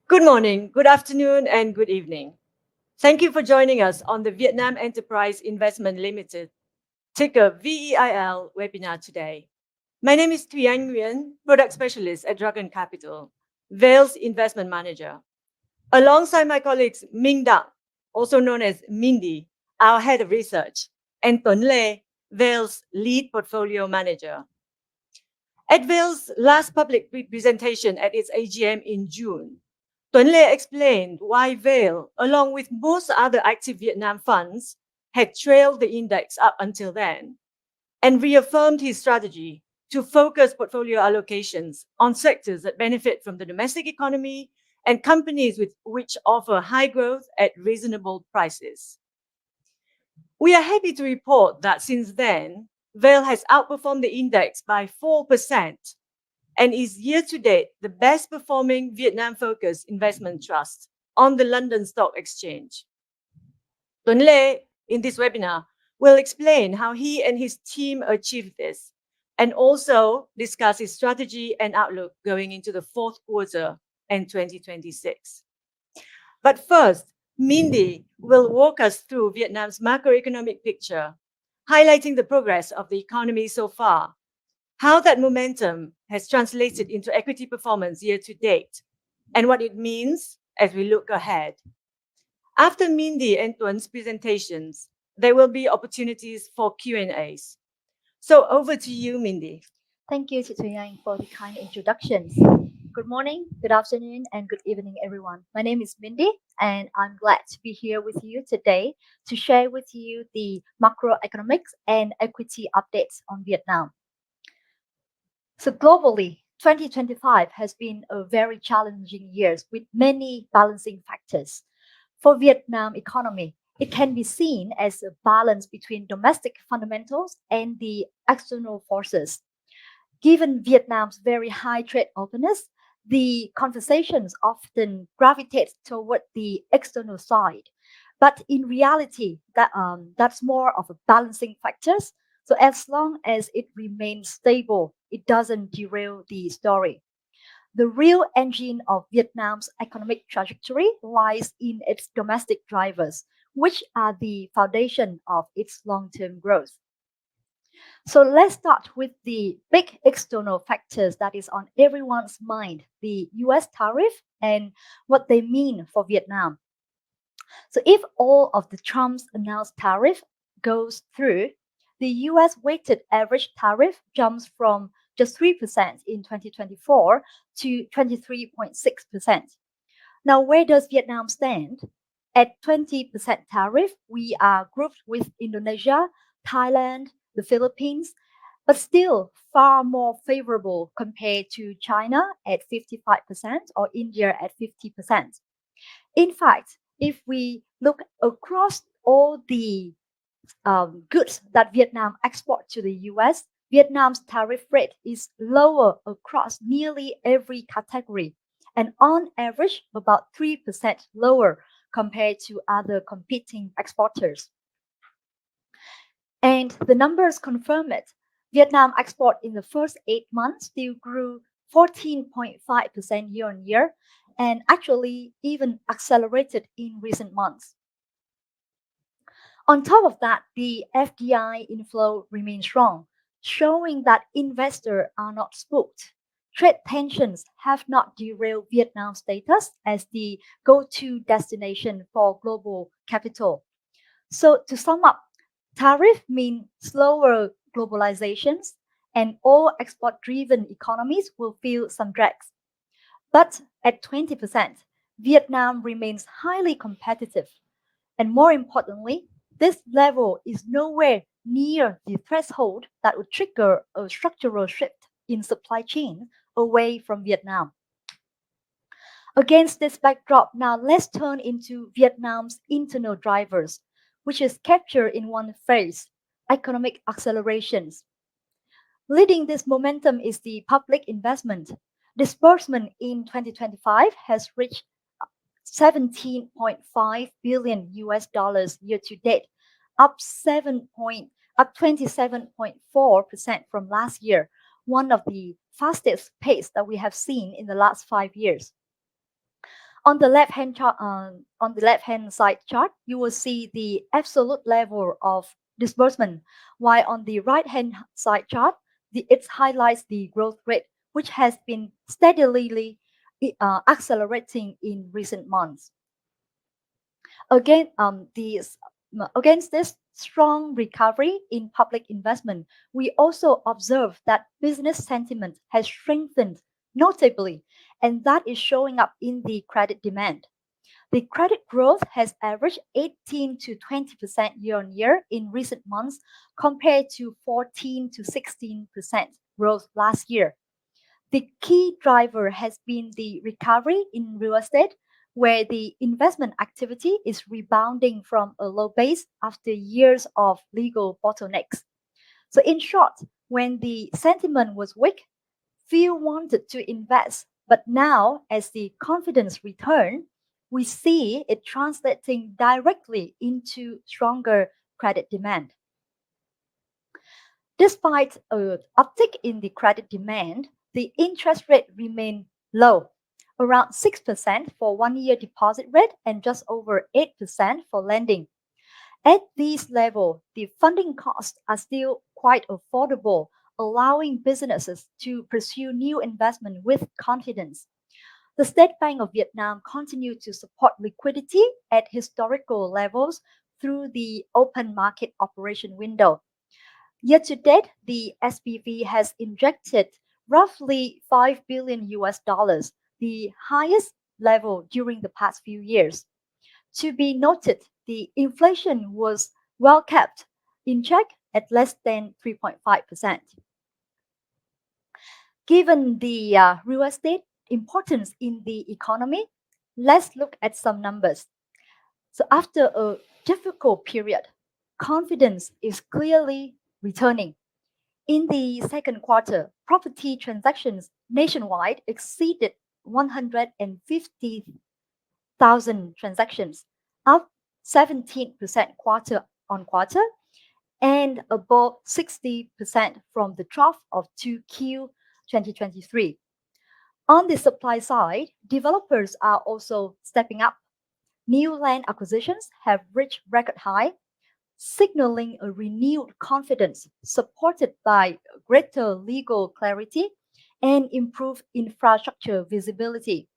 Good morning, good afternoon, and good evening. Thank you for joining us on the Vietnam Enterprise Investment Limited, ticker VEIL webinar today. My name is Thuy Anh Nguyen, Product Specialist at Dragon Capital, Vale's Investment Manager. Alongside my colleagues Minh Dang, also known as Mindy, our Head of Research, and Tuấn Lê, Vale's Lead Portfolio Manager. At Vale's last public presentation at its AGM in June, Tuấn Lê explained why Vale, along with most other active Vietnam funds, had trailed the index up until then, and reaffirmed his strategy to focus portfolio allocations on sectors that benefit from the domestic economy and companies which offer high growth at reasonable prices. We are happy to report that since then, Vale has outperformed the index by 4% and is year-to-date the best-performing Vietnam-focused investment trust on the London Stock Exchange. Tuấn Lê, in this webinar, will explain how he and his team achieved this and also discuss his strategy and outlook going into the fourth quarter and 2026. But first, Mindy will walk us through Vietnam's macroeconomic picture, highlighting the progress of the economy so far, how that momentum has translated into equity performance year to date, and what it means as we look ahead. After Mindy and Tuan's presentations, there will be opportunities for Q&As. So over to you, Mindy. Thank you, Chị Thùy Anh, for the kind introductions. Good morning, good afternoon, and good evening, everyone. My name is Mindy, and I'm glad to be here with you today to share with you the macroeconomics and equity updates on Vietnam. So globally, 2025 has been a very challenging year with many balancing factors. For Vietnam economy, it can be seen as a balance between domestic fundamentals and the external forces. Given Vietnam's very high trade openness, the conversations often gravitate toward the external side. But in reality, that's more of a balancing factors. So as long as it remains stable, it doesn't derail the story. The real engine of Vietnam's economic trajectory lies in its domestic drivers, which are the foundation of its long-term growth. So let's start with the big external factors that is on everyone's mind, the US tariff and what they mean for Vietnam. So if all of the Trump's announced tariff goes through, the US weighted average tariff jumps from just 3% in 2024 to 23.6%. Now, where does Vietnam stand? At 20% tariff, we are grouped with Indonesia, Thailand, the Philippines, but still far more favorable compared to China at 55% or India at 50%. In fact, if we look across all the goods that Vietnam export to the US, Vietnam's tariff rate is lower across nearly every category and on average about 3% lower compared to other competing exporters. And the numbers confirm it. Vietnam export in the first 8 months still grew 14.5% year on year and actually even accelerated in recent months. On top of that, the FDI inflow remains strong, showing that investors are not spooked. Trade tensions have not derailed Vietnam's status as the go-to destination for global capital. So to sum up, tariff mean slower globalizations and all export-driven economies will feel some drags. But at 20%, Vietnam remains highly competitive. And more importantly, this level is nowhere near the threshold that would trigger a structural shift in supply chain away from Vietnam. Against this backdrop, now let's turn into Vietnam's internal drivers, which is captured in one phrase, economic accelerations. Leading this momentum is the public investment. Disbursement in 2025 has reached 17.5 billion US dollars year to date, up 27.4% from last year, one of the fastest pace that we have seen in the last 5 years. On the left hand side chart, you will see the absolute level of disbursement, while on the right hand side chart, it highlights the growth rate, which has been steadily accelerating in recent months. Again, against this strong recovery in public investment, we also observe that business sentiment has strengthened notably, and that is showing up in the credit demand. The credit growth has averaged 18 to 20% year on year in recent months compared to 14 to 16% growth last year. The key driver has been the recovery in real estate, where the investment activity is rebounding from a low base after years of legal bottlenecks. So, in short, when the sentiment was weak, few wanted to invest. But now, as the confidence returned, we see it translating directly into stronger credit demand. Despite an uptick in the credit demand, the interest rate remained low, around 6% for 1 year deposit rate and just over 8% for lending. At this level, the funding costs are still quite affordable, allowing businesses to pursue new investment with confidence. The State Bank of Vietnam continued to support liquidity at historical levels through the open market operation window. Year to date, the SBV has injected roughly 5 billion US dollars, the highest level during the past few years. To be noted, the inflation was well kept in check at less than 3.5%. Given the real estate importance in the economy, let's look at some numbers. So, after a difficult period, confidence is clearly returning. In the second quarter, property transactions nationwide exceeded 150,000 transactions, up 17% quarter on quarter and above 60% from the trough of 2Q 2023. On the supply side, developers are also stepping up. New land acquisitions have reached record high, signaling a renewed confidence supported by greater legal clarity and improved infrastructure visibility.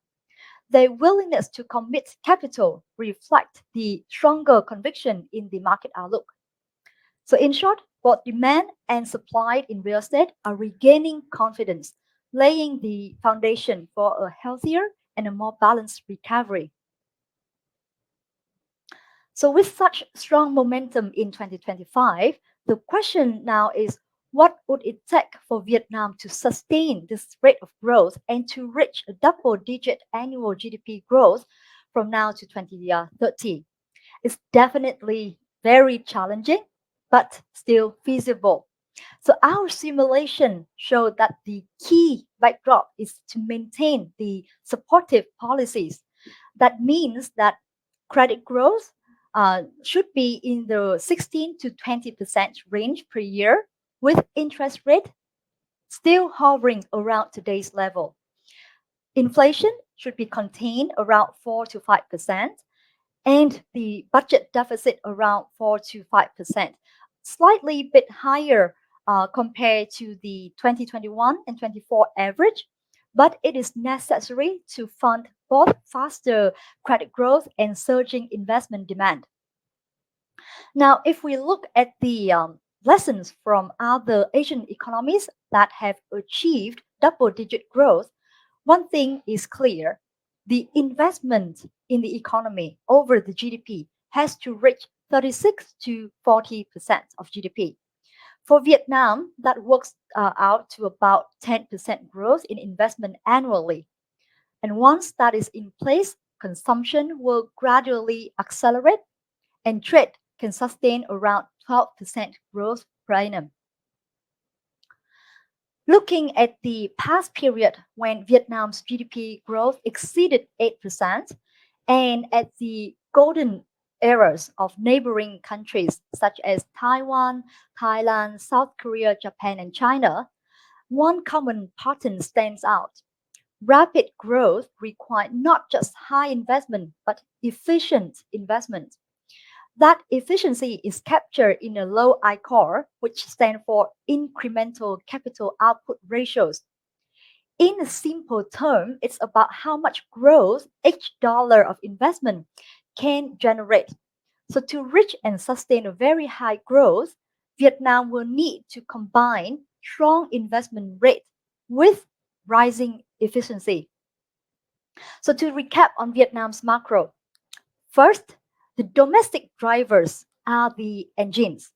Their willingness to commit capital reflect the stronger conviction in the market outlook. So, in short, both demand and supply in real estate are regaining confidence, laying the foundation for a healthier and a more balanced recovery. So, with such strong momentum in 2025, the question now is what would it take for Vietnam to sustain this rate of growth and to reach a double digit annual GDP growth from now to 2030? It's definitely very challenging, but still feasible. So, our simulation showed that the key backdrop is to maintain the supportive policies. That means that credit growth should be in the 16 to 20% range per year, with interest rate still hovering around today's level. Inflation should be contained around 4 to 5%, and the budget deficit around 4 to 5%, slightly bit higher compared to the 2021 and 24 average, but it is necessary to fund both faster credit growth and surging investment demand. Now, if we look at the lessons from other Asian economies that have achieved double digit growth, one thing is clear: the investment in the economy over the GDP has to reach 36 to 40% of GDP. For Vietnam, that works out to about 10% growth in investment annually. And once that is in place, consumption will gradually accelerate and trade can sustain around 12% growth per annum. Looking at the past period when Vietnam's GDP growth exceeded 8%, and at the golden eras of neighboring countries such as Taiwan, Thailand, South Korea, Japan, and China, one common pattern stands out. Rapid growth requires not just high investment, but efficient investment. That efficiency is captured in a low ICOR, which stands for incremental capital output ratios. In a simple term, it's about how much growth each dollar of investment can generate. So to reach and sustain a very high growth, Vietnam will need to combine strong investment rate with rising efficiency. So to recap on Vietnam's macro, first, the domestic drivers are the engines.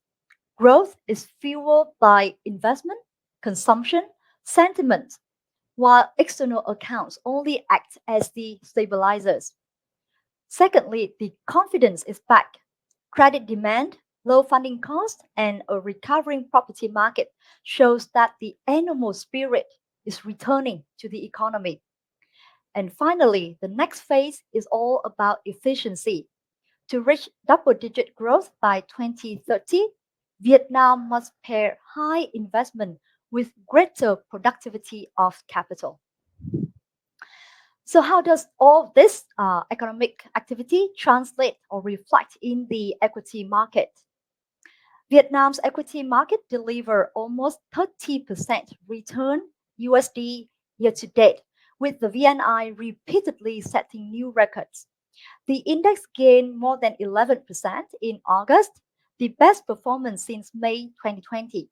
Growth is fueled by investment, consumption, sentiment, while external accounts only act as the stabilizers. Secondly, the confidence is back. Credit demand, low funding cost, and a recovering property market shows that the animal spirit is returning to the economy. And finally, the next phase is all about efficiency. To reach double digit growth by 2030, Vietnam must pair high investment with greater productivity of capital. So, how does all this economic activity translate or reflect in the equity market? Vietnam's equity market delivered almost 30% return USD year to date, with the VNI repeatedly setting new records. The index gained more than 11% in August, the best performance since May 2020.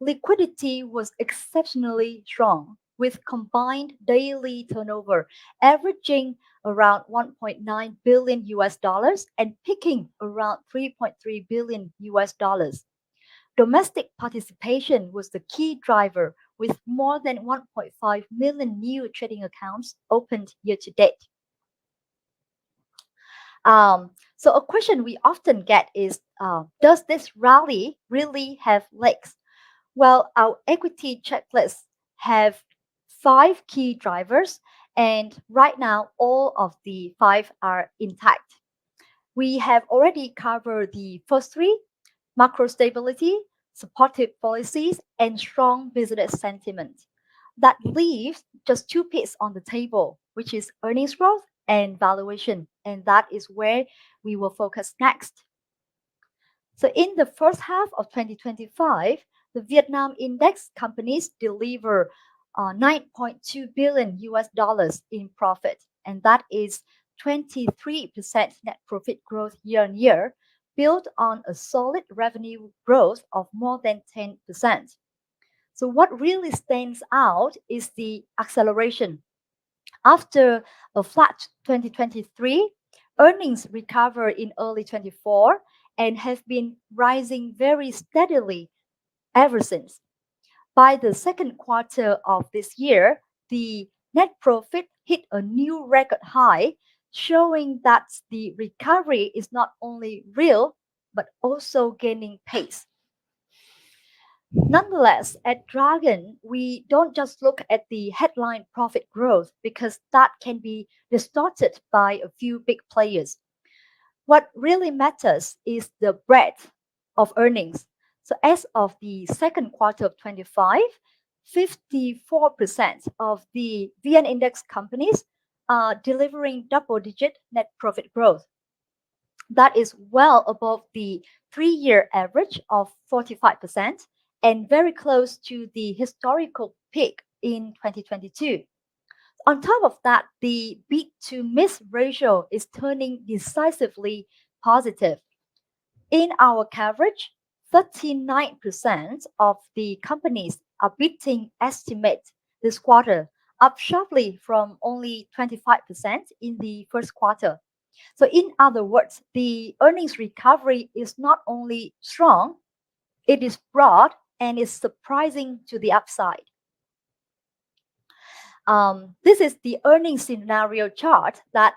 Liquidity was exceptionally strong, with combined daily turnover averaging around 1.9 billion US dollars and peaking around 3.3 billion US dollars. Domestic participation was the key driver, with more than 1.5 million new trading accounts opened year to date. So a question we often get is, does this rally really have legs? Well, our equity checklist have five key drivers, and right now all of the five are intact. We have already covered the first three: macro stability, supportive policies, and strong business sentiment. That leaves just two pieces on the table, which is earnings growth and valuation, and that is where we will focus next. So in the first half of 2025, the Vietnam index companies deliver 9.2 billion US dollars in profit, and that is 23% net profit growth year on year, built on a solid revenue growth of more than 10%. So what really stands out is the acceleration. After a flat 2023, earnings recovered in early 24 and have been rising very steadily ever since. By the second quarter of this year, the net profit hit a new record high, showing that the recovery is not only real but also gaining pace. Nonetheless, at Dragon, we don't just look at the headline profit growth because that can be distorted by a few big players. What really matters is the breadth of earnings. So, as of the second quarter of 25, 54% of the VN Index companies are delivering double digit net profit growth. That is well above the 3 year average of 45% and very close to the historical peak in 2022. On top of that, the beat to miss ratio is turning decisively positive. In our coverage, 39% of the companies are beating estimates this quarter, up sharply from only 25% in the first quarter. So, in other words, the earnings recovery is not only strong, it is broad and is surprising to the upside. This is the earnings scenario chart that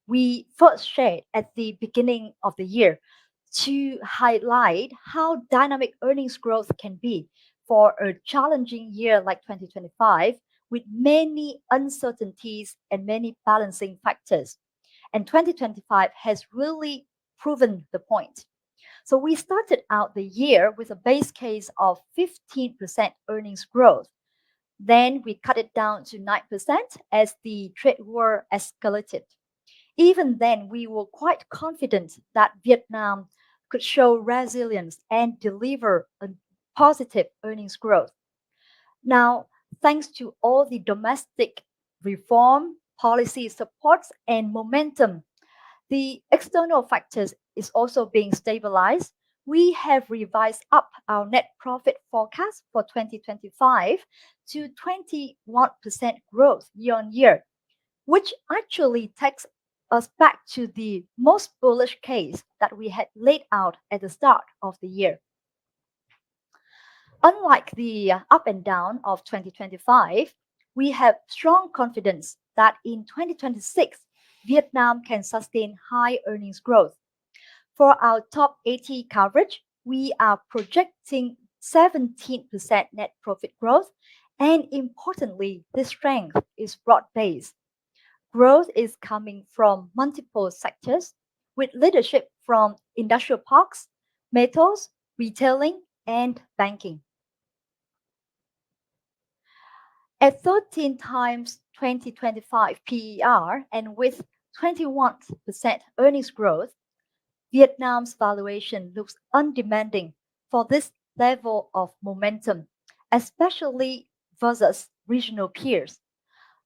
we first shared at the beginning of the year to highlight how dynamic earnings growth can be for a challenging year like 2025 with many uncertainties and many balancing factors. And 2025 has really proven the point. So we started out the year with a base case of 15% earnings growth. Then we cut it down to 9% as the trade war escalated. Even then, we were quite confident that Vietnam could show resilience and deliver a positive earnings growth. Now, thanks to all the domestic reform, policy supports, and momentum, the external factors is also being stabilized. We have revised up our net profit forecast for 2025 to 21% growth year on year, which actually takes us back to the most bullish case that we had laid out at the start of the year. Unlike the up and down of 2025, we have strong confidence that in 2026, Vietnam can sustain high earnings growth. For our top 80 coverage, we are projecting 17% net profit growth, and importantly, this strength is broad-based. Growth is coming from multiple sectors, with leadership from industrial parks, metals, retailing, and banking. At 13 times 2025 PER and with 21% earnings growth, Vietnam's valuation looks undemanding for this level of momentum, especially versus regional peers.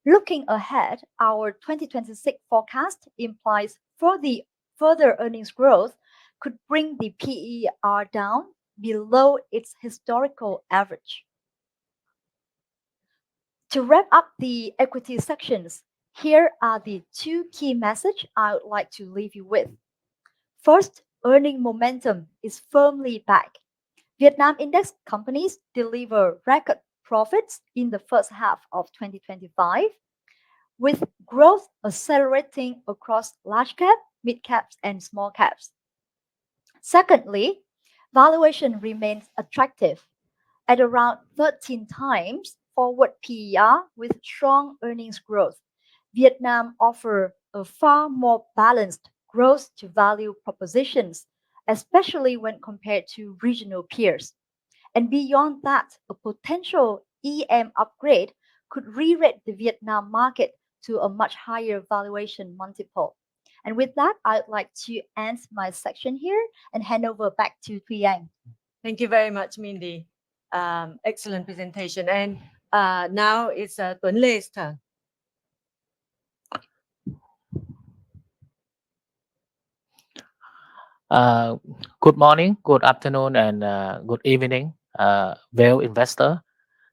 Looking ahead, our 2026 forecast implies further earnings growth could bring the PER down below its historical average. To wrap up the equity sections, here are the two key messages I would like to leave you with. First, earning momentum is firmly back. Vietnam index companies deliver record profits in the first half of 2025, with growth accelerating across large cap, mid caps, and small caps. Secondly, valuation remains attractive at around 13 times forward PER with strong earnings growth. Vietnam offers a far more balanced growth to value propositions, especially when compared to regional peers. And beyond that, a potential EM upgrade could re-rate the Vietnam market to a much higher valuation multiple. And with that, I'd like to end my section here and hand over back to Thuy Anh. Thank you very much, Mindy. Excellent presentation. And now it's Tuấn Lê's turn. Uh, Good morning, good afternoon, and good evening, well investor.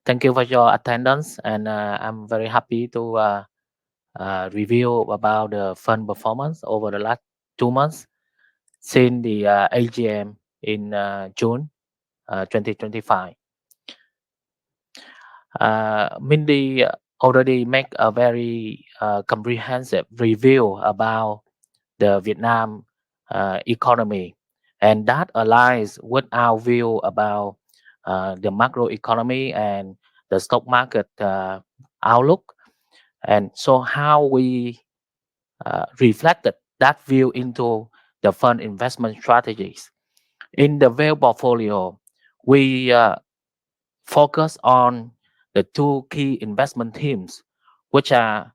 Thank you for your attendance, and I'm very happy to review about the fund performance over the last 2 months since the AGM in June 2025. Mindy already make a very comprehensive review about the Vietnam economy, and that aligns with our view about the macroeconomy and the stock market outlook. And so, how we reflected that view into the fund investment strategies. In the Vail portfolio, we focus on the two key investment themes, which are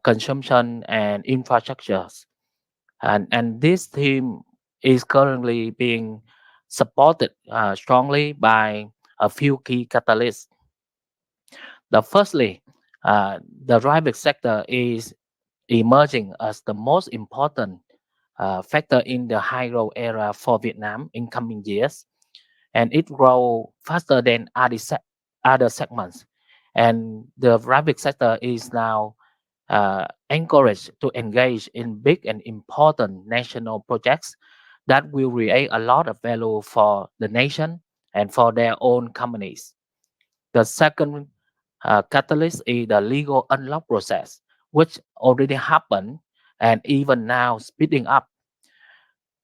consumption and infrastructures. And this theme is currently being supported strongly by a few key catalysts. Firstly, the private sector is emerging as the most important factor in the high growth era for Vietnam in coming years, and it grow faster than other segments. And the private sector is now encouraged to engage in big and important national projects that will create a lot of value for the nation and for their own companies. The second catalyst is the legal unlock process, which already happened and even now speeding up.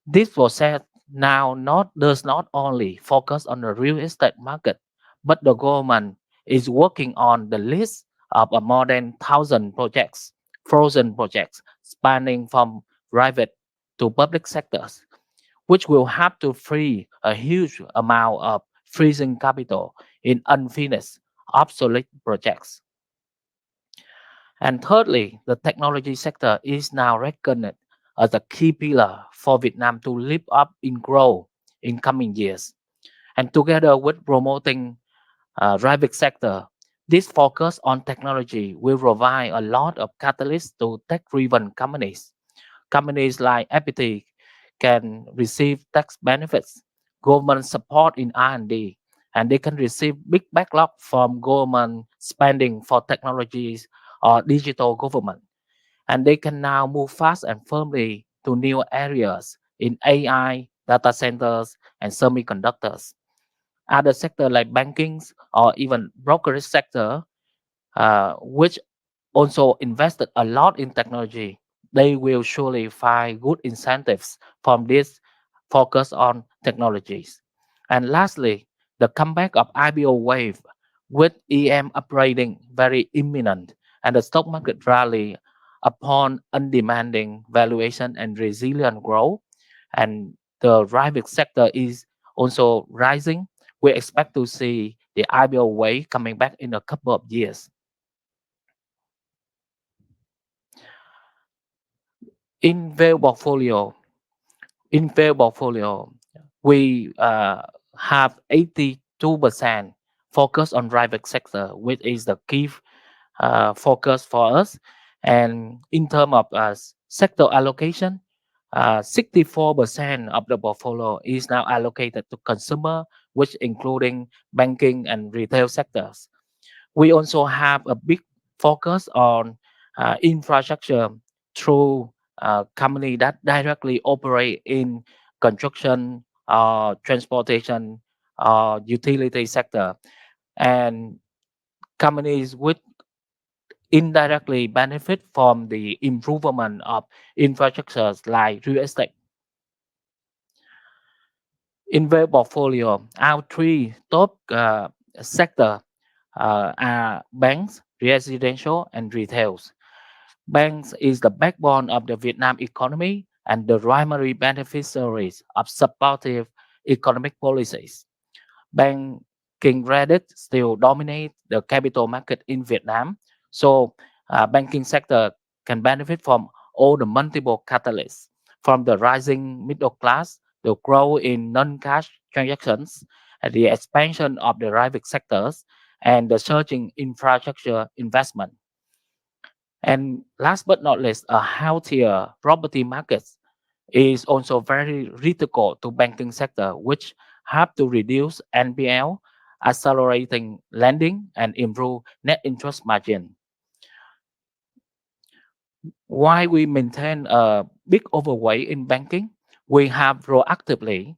This process now not does not only focus on the real estate market, but the government is working on the list of more than 1,000 projects, frozen projects, spanning from private to public sectors, which will have to free a huge amount of freezing capital in unfinished obsolete projects. And thirdly, the technology sector is now recognized as a key pillar for Vietnam to live up in growth in coming years. And together with promoting private sector, this focus on technology will provide a lot of catalysts to tech-driven companies. Companies like FPT can receive tax benefits, government support in R&D, and they can receive big backlog from government spending for technologies or digital government. And they can now move fast and firmly to new areas in AI, data centers, and semiconductors. Other sectors like banking or even brokerage sector, which also invested a lot in technology, they will surely find good incentives from this focus on technologies. And lastly, the comeback of IPO wave with EM upgrading very imminent and the stock market rally upon undemanding valuation and resilient growth. And the private sector is also rising. We expect to see the IPO wave coming back in a couple of years. In value portfolio, in value portfolio, we have 82% focus on private sector, which is the key focus for us. And in terms of sector allocation, 64% of the portfolio is now allocated to consumer, which including banking and retail sectors. We also have a big focus on infrastructure through company that directly operate in construction, transportation, utility sector, and companies which indirectly benefit from the improvement of infrastructures like real estate. In their portfolio, our three top sector are banks, residential, and retails. Banks is the backbone of the Vietnam economy and the primary beneficiaries of supportive economic policies. Banking credit still dominate the capital market in Vietnam, so banking sector can benefit from all the multiple catalysts, from the rising middle class, the growth in non-cash transactions, and the expansion of the private sectors, and the surging infrastructure investment. And last but not least, a healthier property market is also very critical to banking sector, which have to reduce NPL, accelerating lending, and improve net interest margin. Why we maintain a big overweight in banking? We have proactively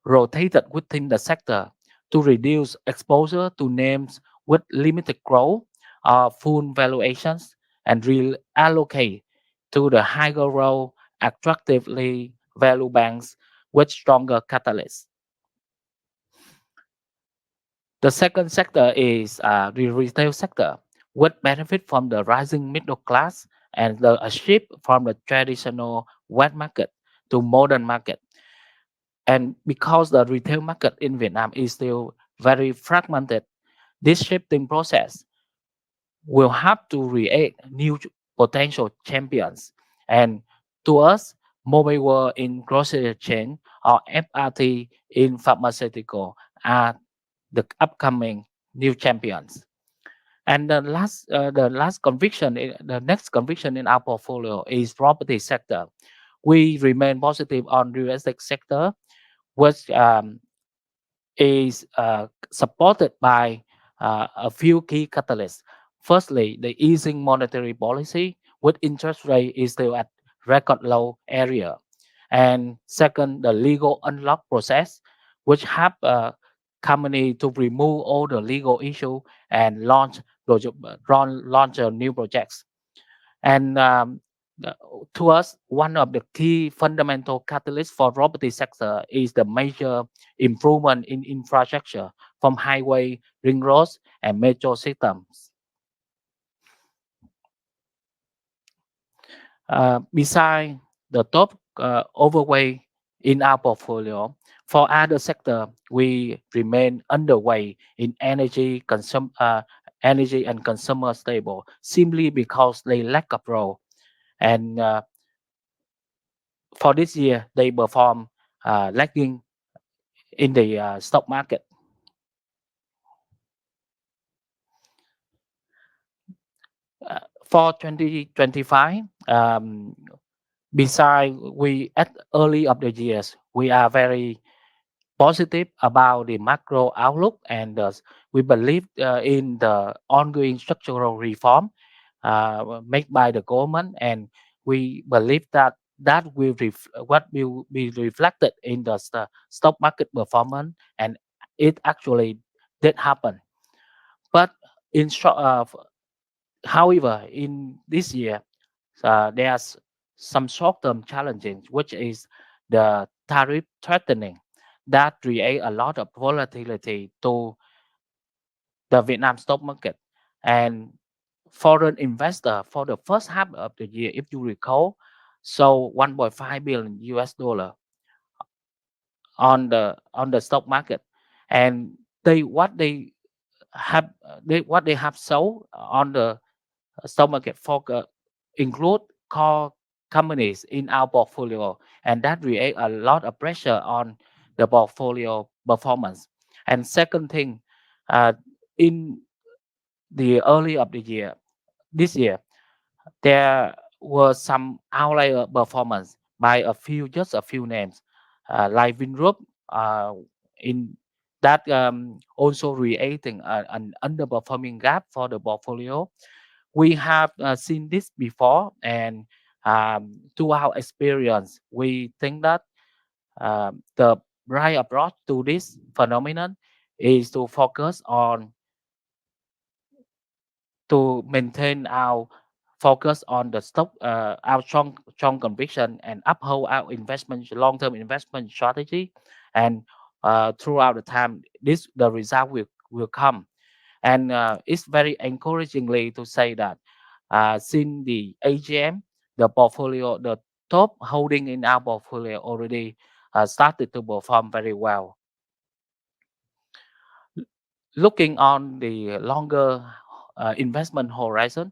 rotated within the sector to reduce exposure to names with limited growth, full valuations, and reallocate to the higher growth, attractively value banks with stronger catalysts. The second sector is the retail sector, which benefit from the rising middle class and a shift from the traditional wet market to modern market. And because the retail market in Vietnam is still very fragmented, this shifting process will have to create new potential champions. And to us, Mobile World in grocery chain or FRT in pharmaceutical are the upcoming new champions. And the last conviction, the next conviction in our portfolio is property sector. We remain positive on real estate sector, which is supported by a few key catalysts. Firstly, the easing monetary policy with interest rate is still at record low area. And second, the legal unlock process, which help company to remove all the legal issue and launch new projects. And the- to us, one of the key fundamental catalysts for property sector is the major improvement in infrastructure from highway, ring roads, and metro systems. Beside the top overweight in our portfolio, For other sector, we remain underway in energy and consumer stable simply because they lack a role. And for this year, they perform lagging in the stock market. For 2025, besides we at early of the years, we are very positive about the macro outlook, and we believe in the ongoing structural reform made by the government, and we believe that what will be reflected in the stock market performance, and it actually did happen. But in short, however, in this year, there's some short-term challenges, which is the tariff threatening that create a lot of volatility to the Vietnam stock market. And foreign investor for the first half of the year, if you recall, so 1.5 billion US dollar on the stock market, and they have what they have sold on the stock market focus include core companies in our portfolio, and that create a lot of pressure on the portfolio performance. And second thing, uh, in the early of the year, this year, there was some outlier performance by just a few names, like Vingroup, uh, in that also creating an underperforming gap for the portfolio. We have seen this before, and to our experience, we think that the right approach to this phenomenon is to focus on to maintain our focus on the stock, our strong conviction, and uphold our long-term investment strategy. And throughout the time, the result will come. And it's very encouragingly to say that since the AGM, the top holding in our portfolio already started to perform very well. Looking on the longer investment horizon,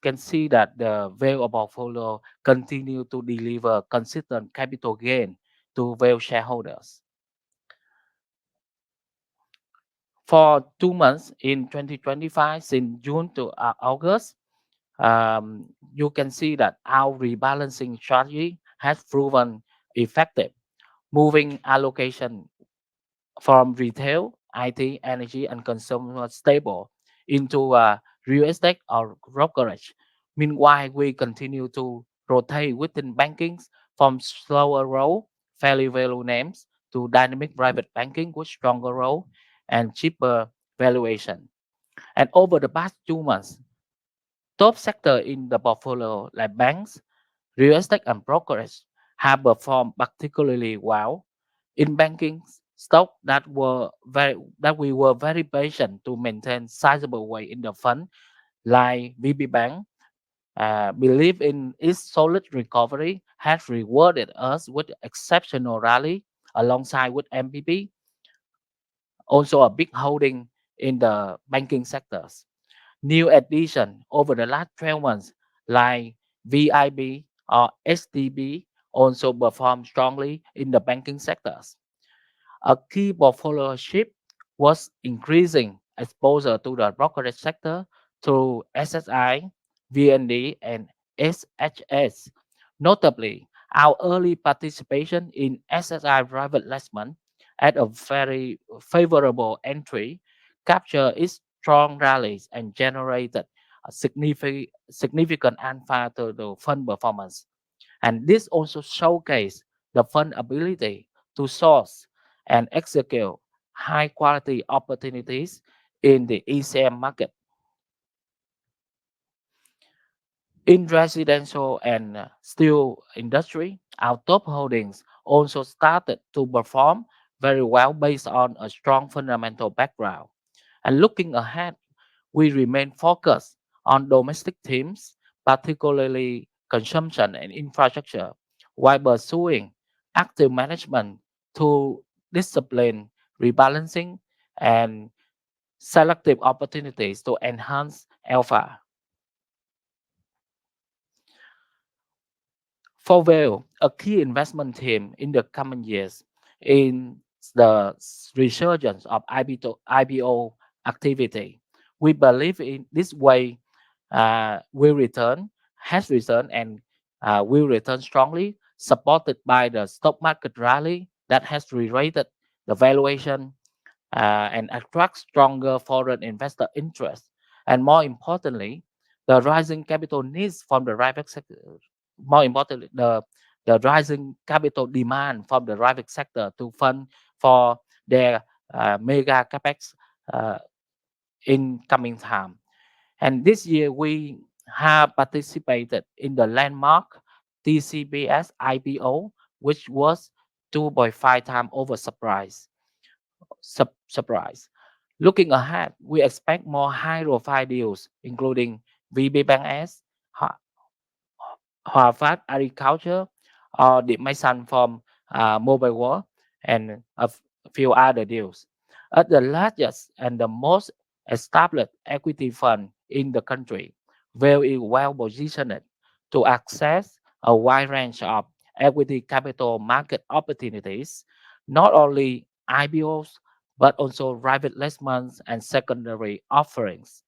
can see that the value of portfolio continue to deliver consistent capital gain to value shareholders. For 2 months in 2025, since June to August, you can see that our rebalancing strategy has proven effective, moving allocation from retail, IT, energy, and consumer stable into real estate or brokerage. Meanwhile, we continue to rotate within banking from slower role, fairly value names to dynamic private banking with stronger role and cheaper valuation. And over the past 2 months, top sector in the portfolio like banks, real estate, and brokerage have performed particularly well. In banking, stock that we were very patient to maintain sizable weight in the fund, like VB Bank, believe in its solid recovery, has rewarded us with exceptional rally alongside with MPP, also a big holding in the banking sectors. New addition over the last 12 months, like VIB or STB, also performed strongly in the banking sectors. A key portfolio shift was increasing exposure to the brokerage sector through SSI, VND, and SHS. Notably, our early participation in SSI private placement at a very favorable entry captured its strong rallies and generated a significant alpha to the fund performance. And this also showcased the fund ability to source and execute high quality opportunities in the ECM market. In residential and steel industry, our top holdings also started to perform very well based on a strong fundamental background. And looking ahead, we remain focused on domestic themes, particularly consumption and infrastructure, while pursuing active management to discipline, rebalancing, and selective opportunities to enhance alpha. For Vail, a key investment theme in the coming years in the resurgence of IPO activity. We believe in this way will return, has returned, and will return strongly, supported by the stock market rally that has re-rated the valuation and attract stronger foreign investor interest. And more importantly, the rising capital needs from the private sector. More importantly, the rising capital demand from the private sector to fund for their mega capex uh, in coming time. And this year we have participated in the landmark TCBS IPO, which was 2.5 times oversubscribed surprise. Looking ahead, we expect more high-profile deals, including VB Bank S, Hòa Phát Agriculture, or the Mason from Mobile World, and few other deals. As the largest and the most established equity fund in the country, Vail is well positioned to access a wide range of equity capital market opportunities, not only IPOs, but also private placements and secondary offerings.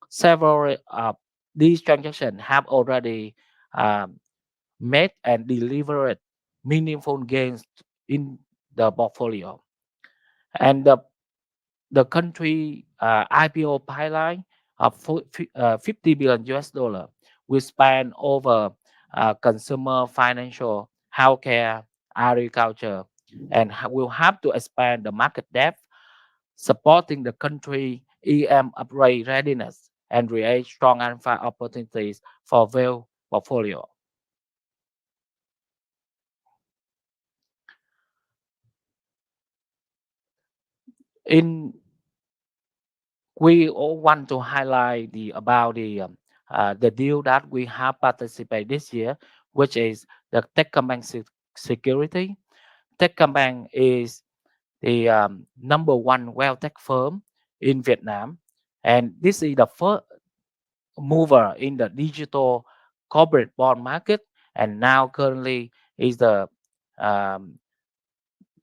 Several of these transactions have already um, made and delivered meaningful gains in the portfolio. And the country IPO pipeline of 50 billion US dollar will span over consumer, financial, healthcare, agriculture, and will have to expand the market depth, supporting the country EM upgrade readiness and create strong alpha opportunities for Vail portfolio. In we all want to highlight the deal that we have participated this year, which is the Techcombank Security. Techcombank is the number one wealth tech firm in Vietnam, and this is the first mover in the digital corporate bond market, and now currently is the um,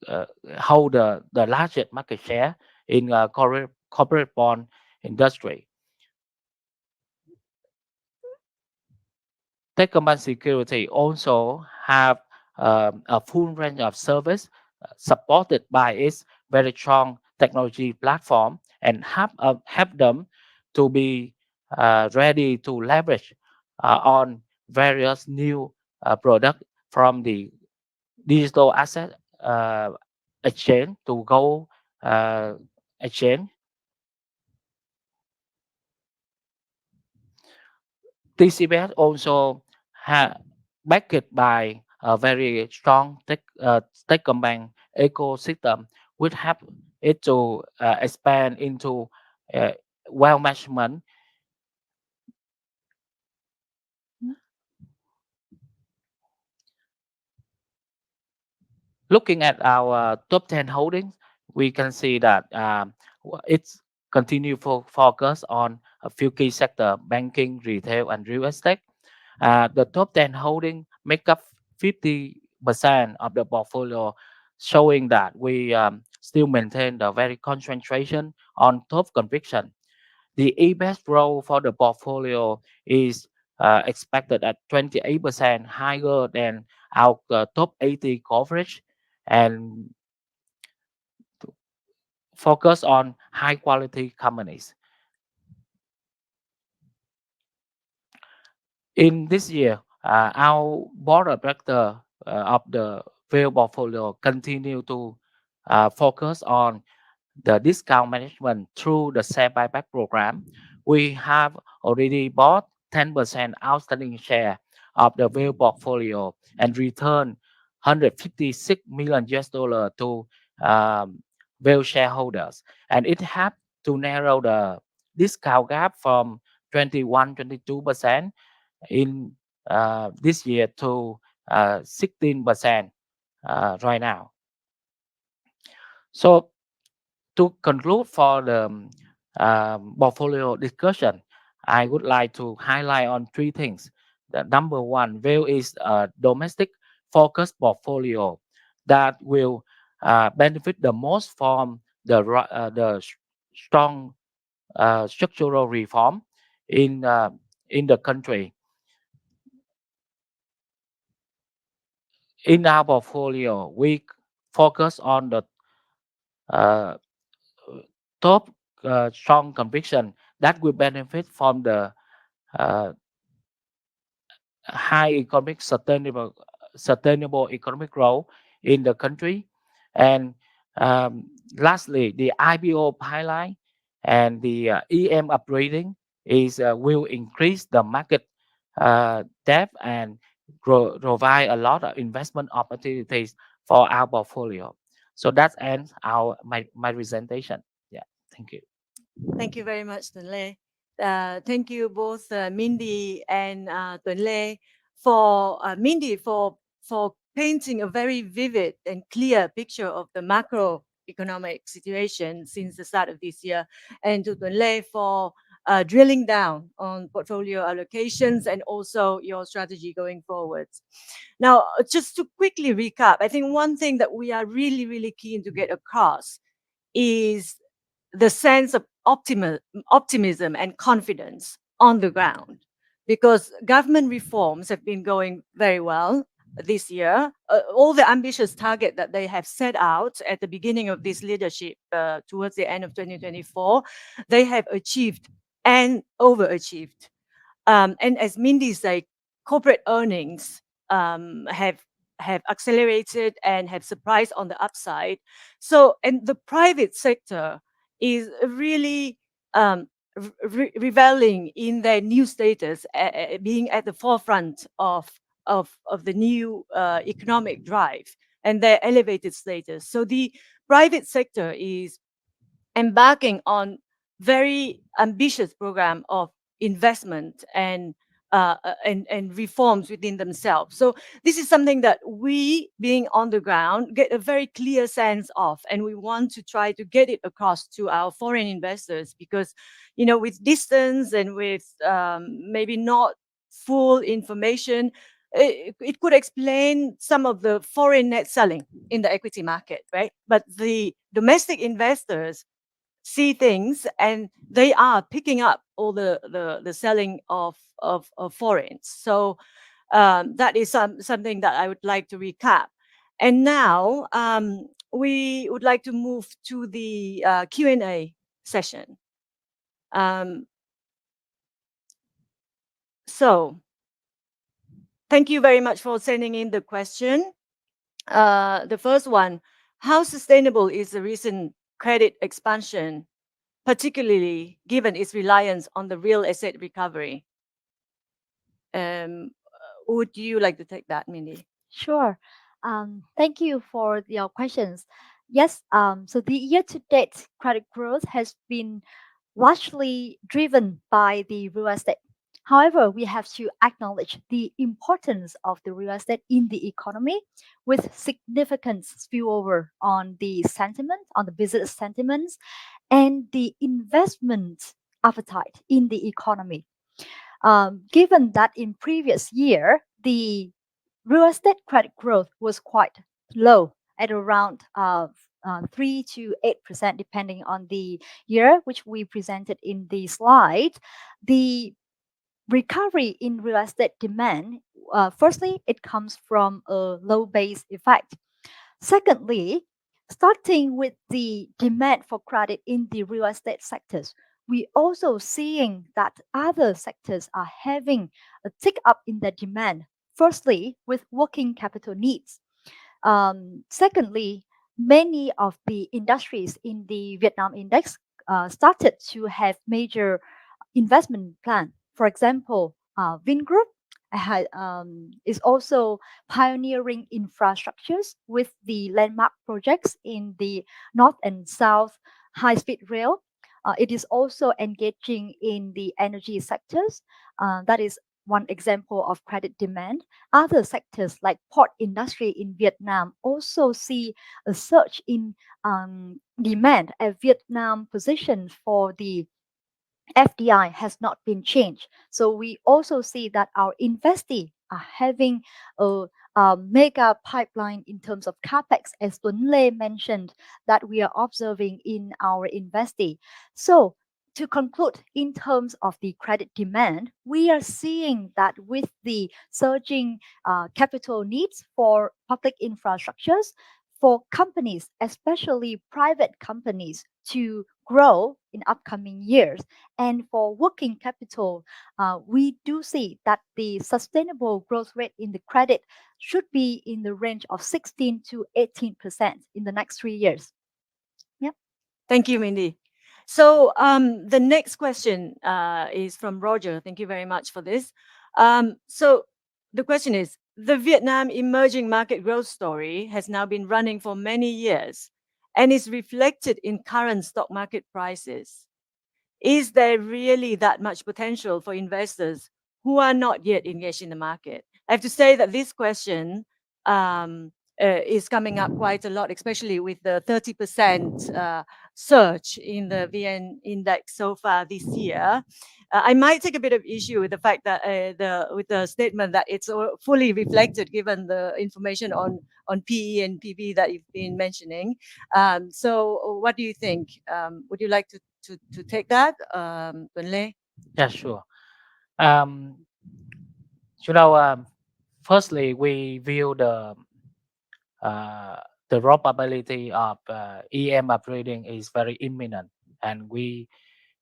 uh, hold the largest market share in corporate bond industry. Techcombank Security also have a full range of service supported by its very strong technology platform and help them to be ready to leverage on various new products from the digital asset exchange to go exchange. TCBS also backed by a very strong Techcombank ecosystem, which help it to expand into uh, wealth management. Looking at our top 10 holdings, we can see that it's continue focus on a few key sector: banking, retail, and real estate. The top 10 holding make up 50% of the portfolio, showing that we still maintain the very concentration on top conviction. The e-best role for the portfolio is expected at 28% higher than our top 80 coverage, and focus on high quality companies. In this year, our board of directors of the Vail portfolio continue to focus on the discount management through the share buyback program. We have already bought 10% outstanding share of the Vail portfolio and returned 156 million US dollar to um, Vail shareholders. And it helped to narrow the discount gap from 22% in this year to 16% right now. So to conclude for the portfolio discussion, I would like to highlight on three things. The number one, Vail is a domestic focused portfolio that will benefit the most from the strong structural reform in uh, in the country. In our portfolio, we focus on the uh, top strong conviction that will benefit from the uh, high economic sustainable economic growth in the country. And lastly, the IPO pipeline and the EM upgrading is will increase the market depth and provide a lot of investment opportunities for our portfolio. So that ends my presentation. Yeah, thank you. Thank you very much, Tuan Le. Thank you both Mindy and Tuan Le for Mindy for painting a very vivid and clear picture of the macroeconomic situation since the start of this year, and to Tuan Le for drilling down on portfolio allocations and also your strategy going forward. Now, just to quickly recap, I think one thing that we are really keen to get across is the sense of optimism and confidence on the ground, because government reforms have been going very well this year. All the ambitious target that they have set out at the beginning of this leadership towards the end of 2024, they have achieved and overachieved. And as Mindy said, corporate earnings have accelerated and have surprised on the upside. So, and the private sector is really reveling in their new status, being at the forefront of the new economic drive and their elevated status. So the private sector is embarking on very ambitious program of investment and reforms within themselves. So this is something that we, being on the ground, get a very clear sense of, and we want to try to get it across to our foreign investors because, you know, with distance and with maybe not full information, it could explain some of the foreign net selling in the equity market, right? But the domestic investors see things and they are picking up all the selling of foreigns. So that is something that I would like to recap. And now we would like to move to the Q&A session. Um, so thank you very much for sending in the question. The first one, how sustainable is the recent credit expansion, particularly given its reliance on the real estate recovery? Would you like to take that, Mindy? Sure. Thank you for your questions. Yes, so the year-to-date credit growth has been largely driven by the real estate. However, we have to acknowledge the importance of the real estate in the economy with significant spillover on the sentiment, on the business sentiments, and the investment appetite in the economy. Given that in previous year, the real estate credit growth was quite low at around 3 to 8%, depending on the year, which we presented in the slide. The recovery in real estate demand, firstly, it comes from a low base effect. Secondly, starting with the demand for credit in the real estate sectors, we also seeing that other sectors are having a tick up in their demand. Firstly, with working capital needs. Secondly, many of the industries in the Vietnam index started to have major investment plan. For example, Vingroup is also pioneering infrastructures with the landmark projects in the north and south high-speed rail. It is also engaging in the energy sectors. That is one example of credit demand. Other sectors like port industry in Vietnam also see a surge in demand as Vietnam position for the FDI has not been changed. So we also see that our investee are having a mega pipeline in terms of capex, as Tuấn Lê mentioned, that we are observing in our investee. So to conclude, in terms of the credit demand, we are seeing that with the surging capital needs for public infrastructures, for companies, especially private companies, to grow in upcoming years, and for working capital, we do see that the sustainable growth rate in the credit should be in the range of 16 to 18% in the next 3 years. Yep. Thank you, Mindy. So the next question is from Roger. Thank you very much for this. So the question is, the Vietnam emerging market growth story has now been running for many years and is reflected in current stock market prices. Is there really that much potential for investors who are not yet engaged in the market? I have to say that this question is coming up quite a lot, especially with the 30% surge in the VN index so far this year. I might take a bit of issue with the fact that with the statement that it's fully reflected given the information on PE and PB that you've been mentioning. So what do you think? Would you like to take that, Tuấn Lê? Yeah, sure. Um, you know, firstly, we view uh, the probability of EM upgrading is very imminent, and we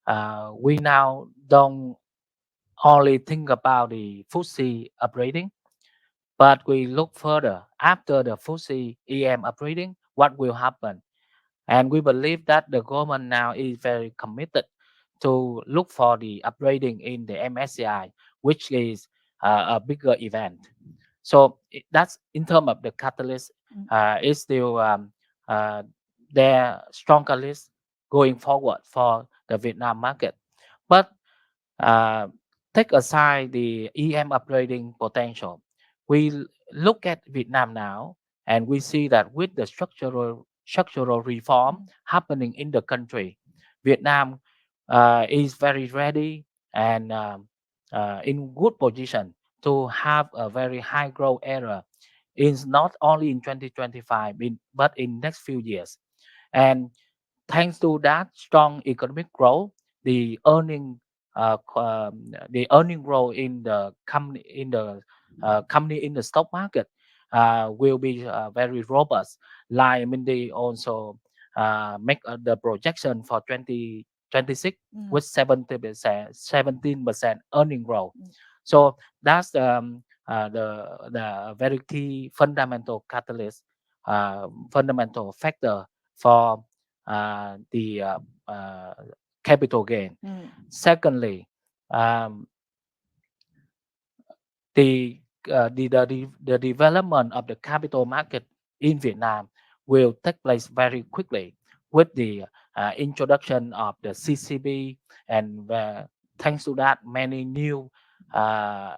now don't only think about the FTSE upgrading, but we look further after the FTSE EM upgrading, what will happen. And we believe that the government now is very committed to look for the upgrading in the MSCI, which is a bigger event. So that's in terms of the catalyst, is still uh, their strong catalyst going forward for the Vietnam market. But uh, take aside the EM upgrading potential, we look at Vietnam now, and we see that with the structural reform happening in the country, Vietnam is very ready and in good position to have a very high growth era in not only in 2025 but in next few years. And thanks to that strong economic growth, the earning the earning growth in the company in the stock market will be very robust. Like Mindy also make the projection for 2026 with 70%, 17% earning growth. So that's the very key fundamental catalyst, fundamental factor for the capital gain. Secondly, um, the development of the capital market in Vietnam will take place very quickly with the introduction of the CCB, and thanks to that, many new uh,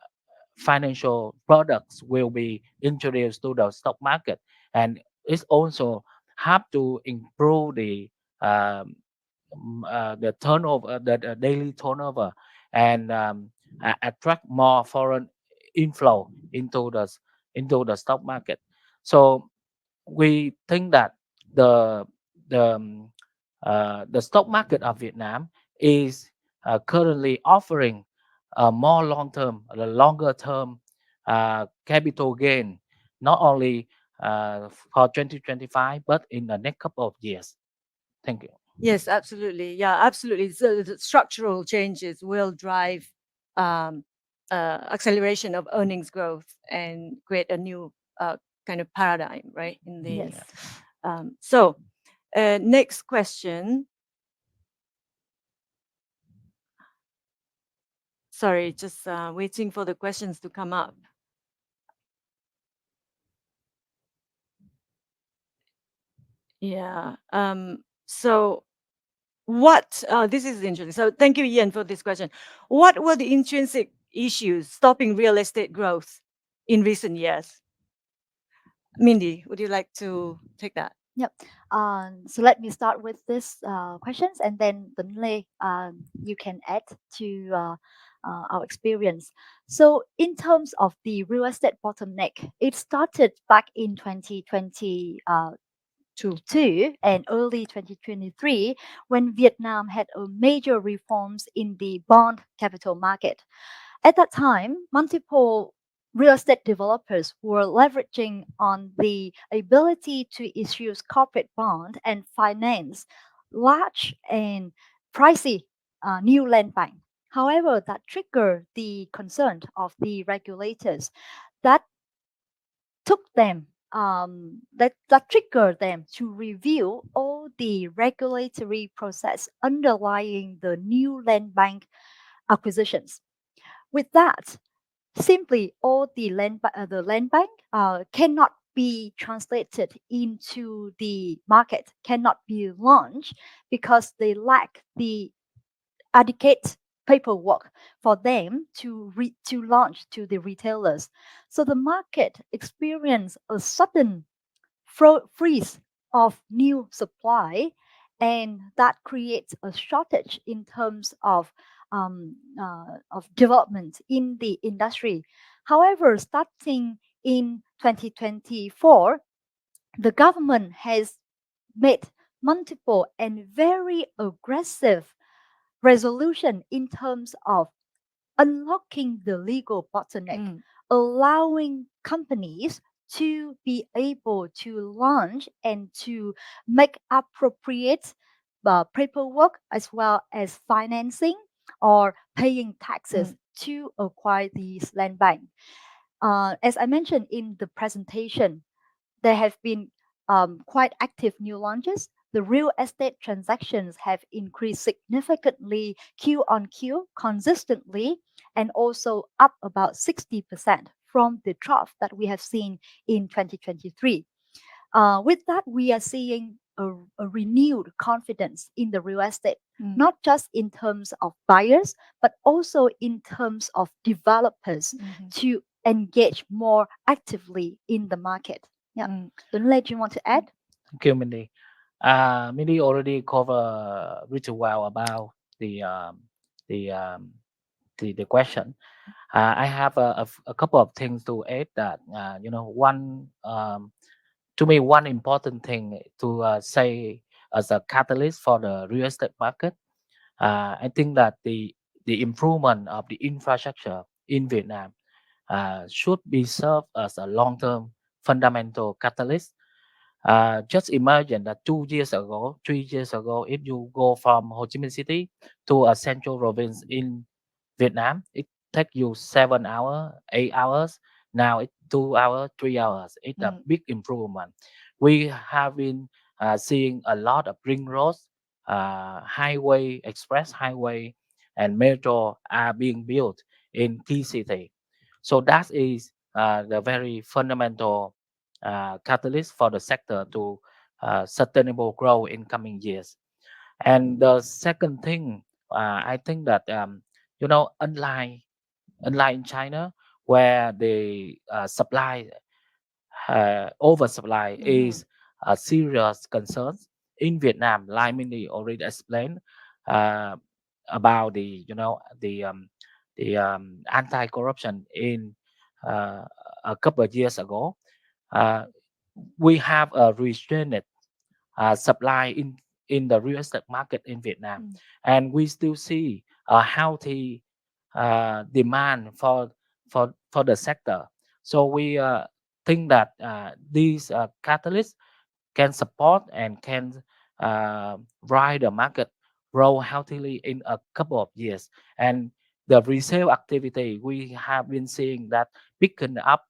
financial products will be introduced to the stock market, and it's also have to improve um, the turnover, the daily turnover, and attract more foreign inflow into the stock market. So we think that the the the stock market of Vietnam is currently offering a more longer term capital gain, not only for 2025 but in the next couple of years. Thank you. Yes, absolutely. Yeah, absolutely. So the structural changes will drive um, acceleration of earnings growth and create a new kind of paradigm, right? In the Yes. so next question. Sorry, just waiting for the questions to come up. Yeah. So what this is interesting. So thank you, Ian, for this question. What will the intrinsic issues stopping real estate growth in recent years? Mindy, would you like to take that? Yep. So let me start with this questions, and then Lei, you can add to our experience. So, in terms of the real estate bottleneck, it started back in 2020. Two and early 2023, when Vietnam had a major reforms in the bond capital market. At that time, multiple real estate developers were leveraging on the ability to issue corporate bond and finance large and pricey new land bank. However, that triggered the concern of the regulators that took them that triggered them to review all the regulatory process underlying the new land bank acquisitions. With that, simply all the land bank cannot be translated into the market, cannot be launched because they lack the adequate paperwork for them to launch to the retailers. So the market experienced a sudden freeze of new supply, and that creates a shortage in terms of development in the industry. However, starting in 2024, the government has made multiple and very aggressive resolution in terms of unlocking the legal bottleneck, allowing companies to be able to launch and to make appropriate paperwork as well as financing or paying taxes to acquire these land bank. As I mentioned in the presentation, there have been quite active new launches. The real estate transactions have increased significantly Q on Q consistently, and also up about 60% from the trough that we have seen in 2023. With that, we are seeing a renewed confidence in the real estate, not just in terms of buyers, but also in terms of developers to engage more actively in the market. Yeah. Don't let you want to add? Thank you, Mindy. Mindy already covered pretty well about the um, the um, the question. I have a couple of things to add. That one to me, one important thing to say as a catalyst for the real estate market. I think that the improvement of the infrastructure in Vietnam should be served as a long-term fundamental catalyst. Just imagine that 2 years ago, 3 years ago, if you go from Ho Chi Minh City to a central province in Vietnam, it take you 7 hours, 8 hours. Now it's 2 hours, 3 hours. It's a big improvement. We have been seeing a lot of ring roads, highway, express highway, and metro are being built in key city. So that is the very fundamental catalyst for the sector to sustainable growth in coming years. And the second thing, I think that unlike in China, where the supply oversupply is a serious concern, in Vietnam, like Mindy already explained uh, about the anti-corruption in uh, a couple of years ago. Uh, we have a restrained supply in the real estate market in Vietnam, and we still see a healthy demand for the sector. So we think that these catalysts can support and can ride the market grow healthily in a couple of years. And the resale activity, we have been seeing that picking up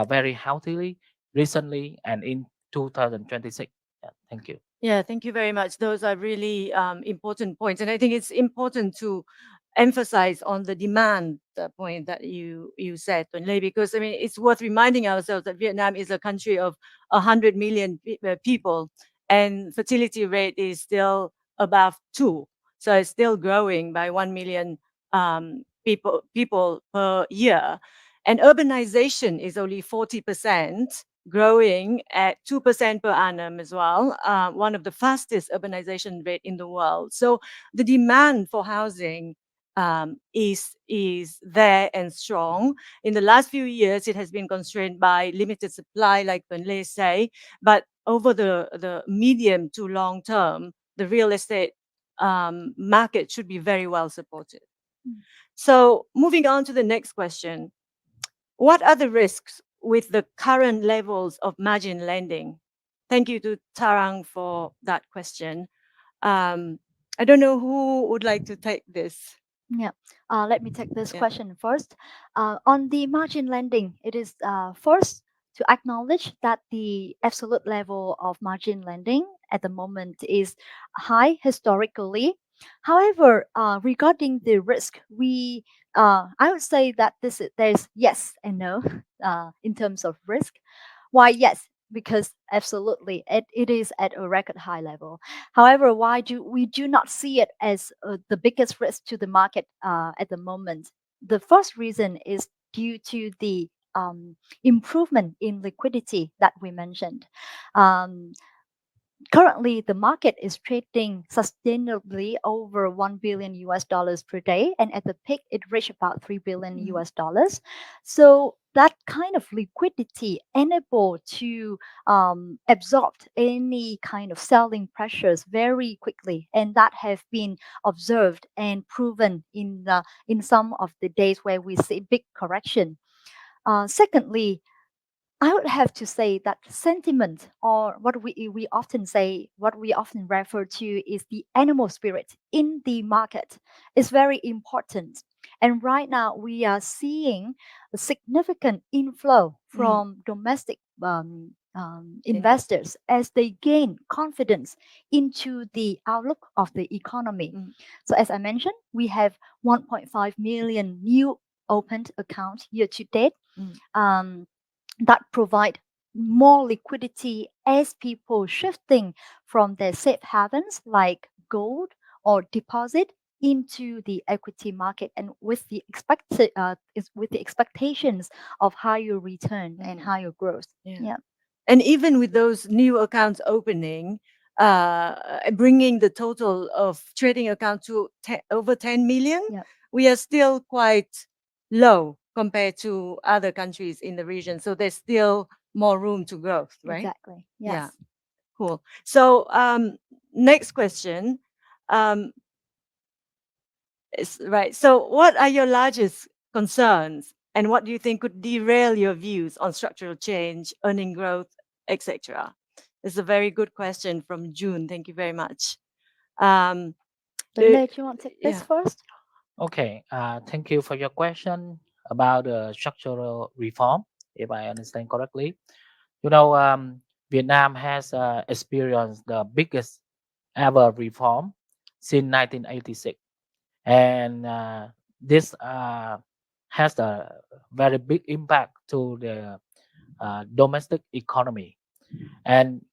very healthily recently and in 2026. Yeah, thank you. Yeah, thank you very much. Those are really important points. And I think it's important to emphasize on the demand point that you said, Tuan Lei, because I mean, it's worth reminding ourselves that Vietnam is a country of 100 million people, and fertility rate is still above 2. So it's still growing by 1 million people per year, and urbanization is only 40%, growing at 2% per annum as well, one of the fastest urbanization rate in the world. So the demand for housing is there and strong. In the last few years, it has been constrained by limited supply, like Benlay say, but over the medium to long term, the real estate market should be very well supported. Mm. So moving on to the next question, what are the risks with the current levels of margin lending? Thank you to Tarang for that question. Um, I don't know who would like to take this. Yeah, let me take this Yeah. question first. On the margin lending, it is first to acknowledge that the absolute level of margin lending at the moment is high historically. However, regarding the risk, I would say that there's yes and no in terms of risk. Why yes? Because absolutely, it is at a record high level. However, why do we do not see it as the biggest risk to the market at the moment? The first reason is due to the improvement in liquidity that we mentioned. Um, Currently, the market is trading sustainably over 1 billion US dollars per day, and at the peak, it reached about 3 billion Mm, US dollars. So that kind of liquidity enable to absorb any kind of selling pressures very quickly, and that have been observed and proven in some of the days where we see big correction. Secondly, I would have to say that sentiment, or what we often refer to is the animal spirit in the market, is very important. And right now, we are seeing a significant inflow mm, from domestic investors. investors as they gain confidence into the outlook of the economy. Mm, So, as I mentioned, we have 1.5 million new opened accounts year to date. mm, Um, that provide more liquidity as people shifting from their safe havens like gold or deposit into the equity market, and with the expectations of higher return and mm, higher growth. yeah. Yeah, And even with those new accounts opening, bringing the total of trading account to over 10 million, yeah, we are still quite low compared to other countries in the region. So there's still more room to growth, right? exactly. Yeah, Yes. cool. So next question. Um, right. So what are your largest concerns and what do you think could derail your views on structural change, earning growth, etc.? It's a very good question from June. Thank you very much. Um, But uh, let you want to take this yeah. first? Okay, thank you for your question about the structural reform, if I understand correctly. You know, Vietnam has experienced the biggest ever reform since 1986, and this has a very big impact to the domestic economy. And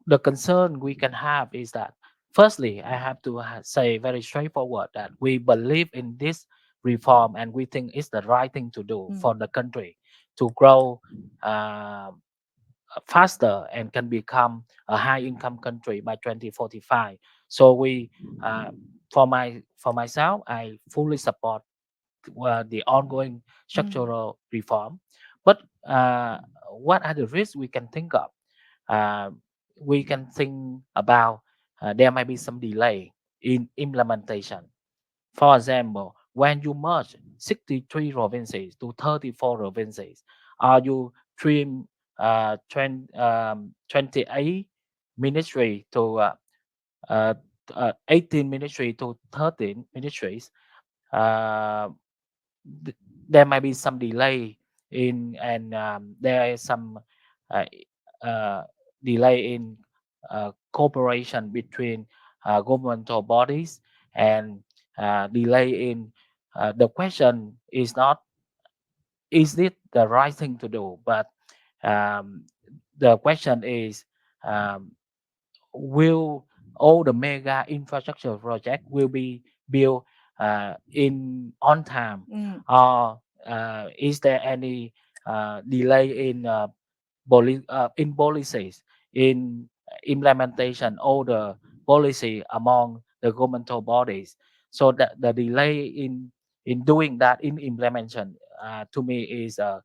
the concern we can have is that, firstly, I have to say very straightforward that we believe in this reform and we think it's the right thing to do Mm, for the country to grow uh, faster and can become a high income country by 2045. So uh, for myself, I fully support the ongoing mm, structural reform. But what are the risks we can think of? uh, we can think about there might be some delay in implementation. For example, when you merge 63 provinces to 34 provinces, or you trim 28 ministry to 18 ministry to 13 ministries, uh, th- there might be some delay in, and there is some uh, uh, delay in cooperation between governmental bodies, and delay in the question is not is it the right thing to do, but um, the question is, um, will all the mega infrastructure project will be built in on time, Mm, or is there any delay in policies in implementation of the policy among the governmental bodies? So that the delay in doing that in implementation, to me, is a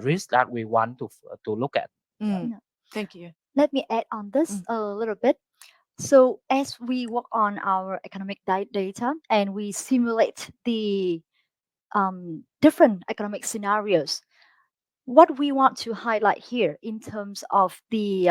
risk that we want to look at. Yeah. mm. No. Thank you. Let me add on this Mm, a little bit. So, as we work on our economic data and we simulate the different economic scenarios, what we want to highlight here in terms of the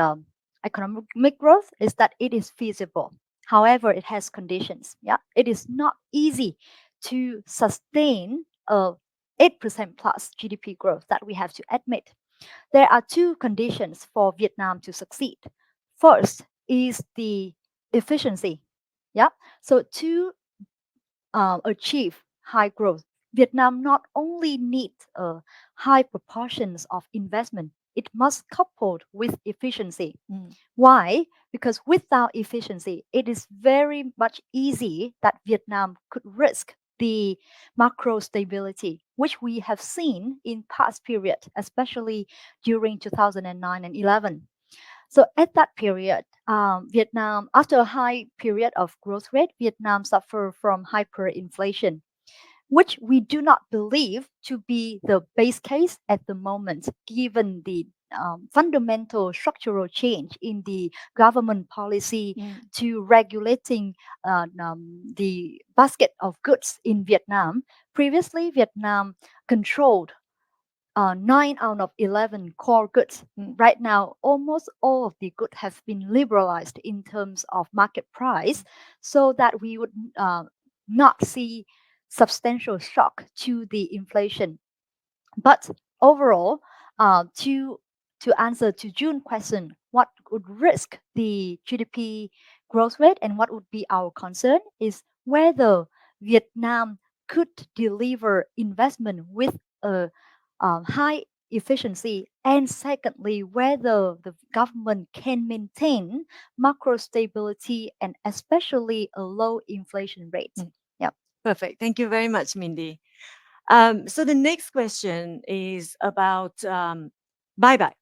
economic growth is that it is feasible. However, it has conditions. Yeah, it is not easy to sustain a 8% plus GDP growth that we have to admit. There are two conditions for Vietnam to succeed. First is the efficiency. Yeah. So to achieve high growth, Vietnam not only needs high proportions of investment, it must coupled with efficiency. mm, Why? Because without efficiency, it is very much easy that Vietnam could risk the macro stability, which we have seen in past period, especially during 2009 and 11. So at that period, Vietnam, after a high period of growth rate, Vietnam suffered from hyperinflation, which we do not believe to be the base case at the moment, given the fundamental structural change in the government policy mm, to regulating the basket of goods in Vietnam. Previously, Vietnam controlled 9 out of 11 core goods. mm, Right now, almost all of the goods have been liberalized in terms of market price, so that we would not see substantial shock to the inflation. But overall, to answer to June's question, what would risk the GDP growth rate and what would be our concern is whether Vietnam could deliver investment with a high efficiency, and secondly, whether the government can maintain macro stability and especially a low inflation rate. mm. Yeah. Perfect. Thank you very much, Mindy. So the next question is about buyback.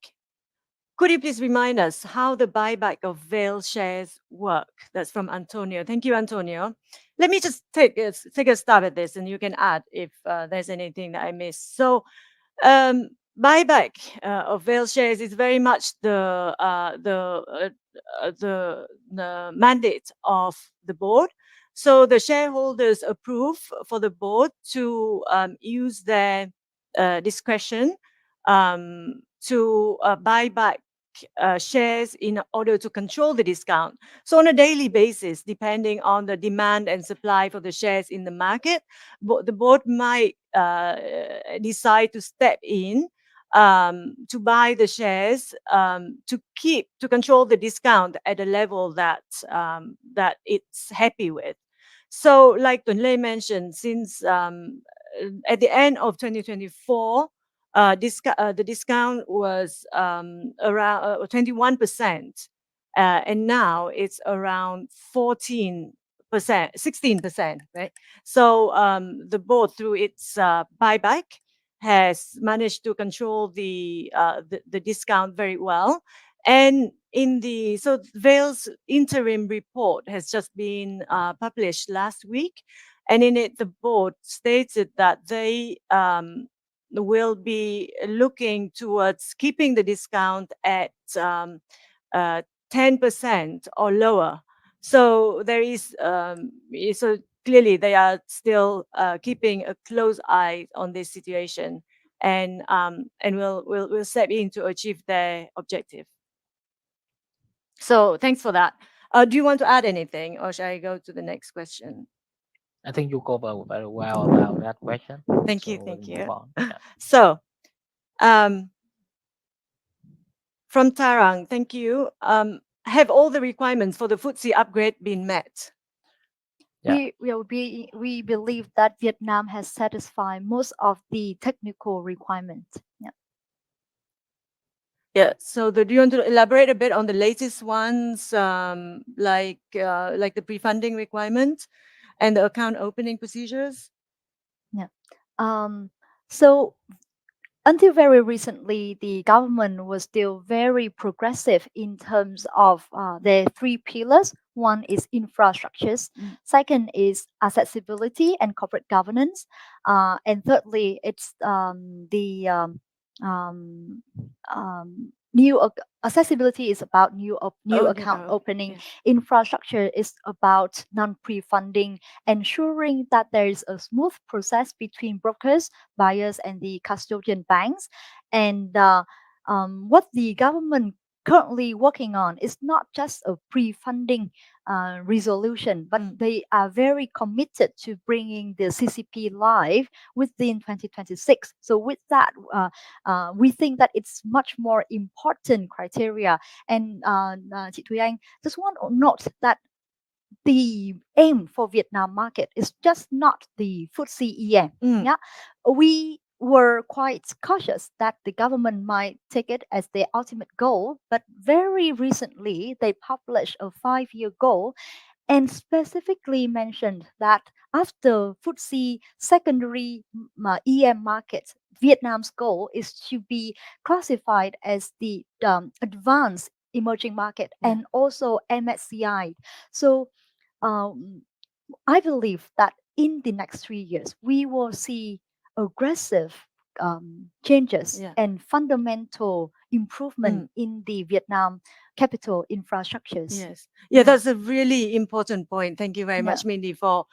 Could you please remind us how the buyback of Vail shares work? That's from Antonio. Thank you, Antonio. Let me just take a stab at this, and you can add if there's anything that I missed. So buyback of Vail shares is very much the mandate of the board. So the shareholders approve for the board to use their discretion to buy back shares in order to control the discount. So on a daily basis, depending on the demand and supply for the shares in the market, the board might decide to step in to buy the shares to control the discount at a level that it's happy with. So, like Tuan Lei mentioned, since at the end of 2024, the discount was around 21%, and now it's around 14%, 16%, right? So the board, through its buyback, has managed to control the discount very well. And Vail's interim report has just been published last week, and in it the board stated that they will be looking towards keeping the discount at 10% or lower. So there is so clearly they are still keeping a close eye on this situation, and will step in to achieve their objective. So thanks for that. Do you want to add anything, or shall I go to the next question? I think you cover very well about that question. Thank you, So we'll thank move you. on. Yeah. So um, from Tarang, thank you. Have all the requirements for the FTSE upgrade been met? Yeah. We believe that Vietnam has satisfied most of the technical requirements. Yeah. Yeah. So do you want to elaborate a bit on the latest ones, like the pre-funding requirement? and the account opening procedures? Yeah. Um, so until very recently, the government was still very progressive in terms of their three pillars. One is infrastructures, Mm. second is accessibility and corporate governance, and thirdly, it's um, accessibility is about new Okay. account Oh, opening. yes. Infrastructure is about non-pre-funding, ensuring that there is a smooth process between brokers, buyers, and the custodian banks. And what the government currently working on is not just a pre-funding resolution, but Mm. they are very committed to bringing the CCP live within 2026. So with that, we think that it's much more important criteria. And Chị Thùy Anh just want to note that the aim for Vietnam market is just not the FTSE EM. Mm. Yeah, we were quite cautious that the government might take it as their ultimate goal, but very recently they published a 5-year goal and specifically mentioned that after FTSE secondary EM market, Vietnam's goal is to be classified as the advanced emerging market Yeah. and also MSCI. So um, I believe that in the next 3 years, we will see aggressive changes Yeah. and fundamental improvement Mm. in the Vietnam capital infrastructures. Yes. Yeah, Yeah, that's a really important point. Thank you very yeah, much, Mindy, for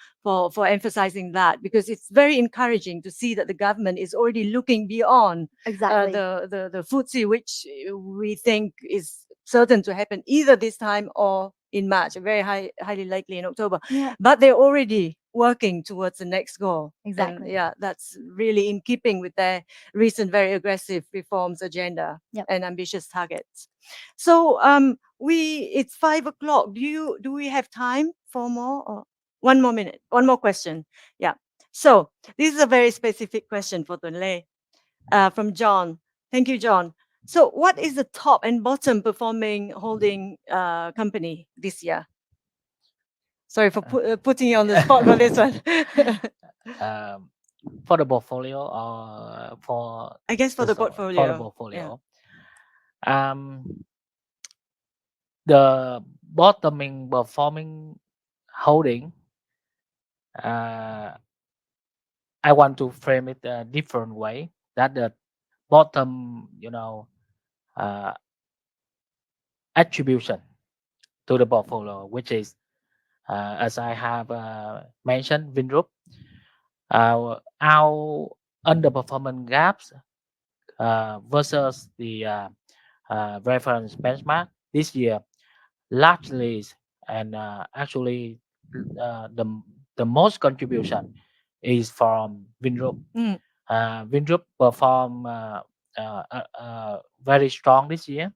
emphasizing that, because it's very encouraging to see that the government is already looking beyond exactly. the FTSE, which we think is certain to happen either this time or in March, very highly likely in October. Yeah, But they're already working towards the next goal. And exactly. yeah, that's really in keeping with their recent very aggressive reforms agenda Yep. and ambitious targets. So we it's 5 o'clock. Do we have time for more or one more minute? One more question. Yeah. So this is a very specific question for Tuan Lei from John. Thank you, John. So what is the top and bottom performing holding company this year? Sorry for putting you on the spot for this one. um, for the portfolio or for I guess for the the for the portfolio. Yeah. portfolio. Um, the bottoming performing holding, uh, I want to frame it a different way. That the bottom, uh, attribution to the portfolio, which is, as I have mentioned, Vingroup, our underperformance gaps versus the reference benchmark this year largely and actually the most contribution is from Vingroup. Mm. Vingroup perform very strong this year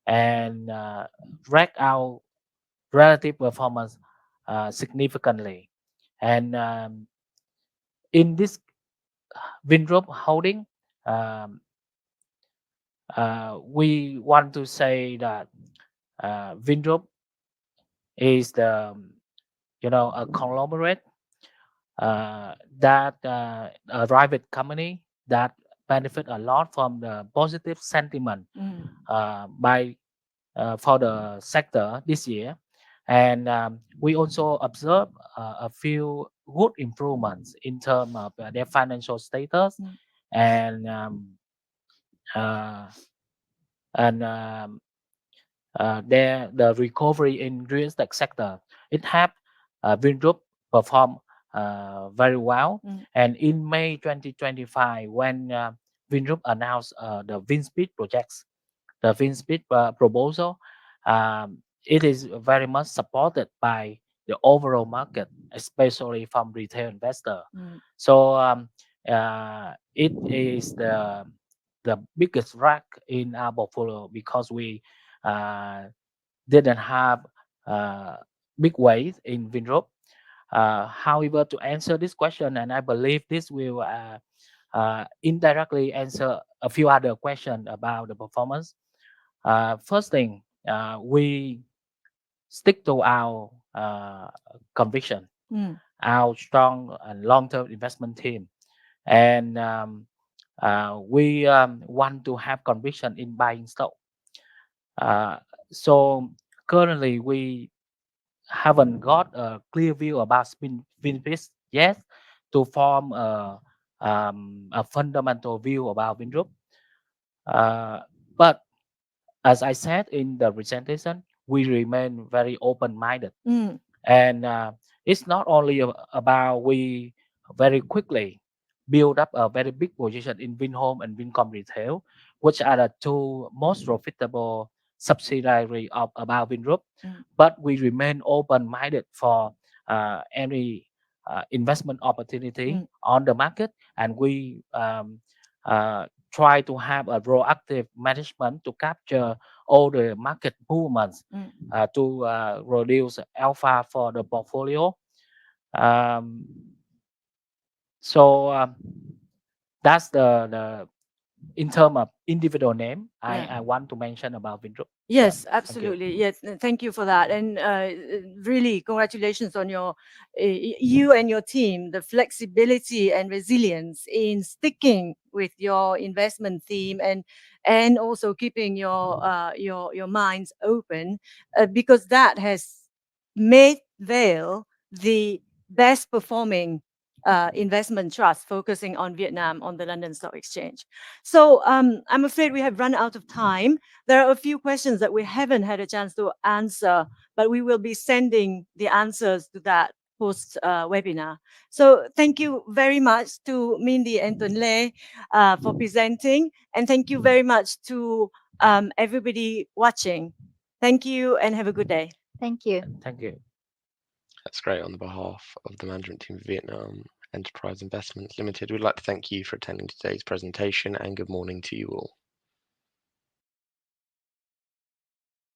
and drag out relative performance significantly. And in this Vingroup holding, um, we want to say that Vingroup is the a conglomerate that a private company that benefit a lot from the positive sentiment Mm. by for the sector this year. And we also observe a few good improvements in terms of their financial status Mm. and uh, and the recovery in real estate sector. It helped Vingroup perform very well. Mm. And in May 2025, when Vingroup announced the VinSpeed projects, the VinSpeed proposal, it is very much supported by the overall market, especially from retail investor. Mm. So it is the biggest drag in our portfolio because we uh, didn't have uh, big weight in Vinrope. However, to answer this question, and I believe this will indirectly answer a few other questions about the performance. First thing, we stick to our conviction. Mm. our strong and long-term investment team, and we want to have conviction in buying stock. Uh, so currently we haven't got a clear view about Vinfish yet to form a fundamental view about Vingroup. Uh, but as I said in the presentation, we remain very open-minded, Mm, and it's not only about we very quickly build up a very big position in Vinhome and Vincom Retail, which are the two most profitable subsidiary of About Vingroup, mm, but we remain open-minded for any investment opportunity mm, on the market, and we try to have a proactive management to capture all the market movements mm. to reduce alpha for the portfolio. Um, so that's the in terms of individual name Yeah. I want to mention about Vingroup. Yeah, Yes, thank you. absolutely. Yes, thank you for that, and really congratulations on your you and your team, the flexibility and resilience in sticking with your investment theme, and also keeping your minds open, because that has made Vail the best performing investment trust focusing on Vietnam on the London Stock Exchange. So I'm afraid we have run out of time. There are a few questions that we haven't had a chance to answer, but we will be sending the answers to that post webinar. So thank you very much to Mindy and Tuan Le for presenting, and thank you very much to everybody watching. Thank you and have a good day. Thank you. Thank you. That's great. On the behalf of the management team of Vietnam Enterprise Investments Limited, we'd like to thank you for attending today's presentation, and good morning to you all.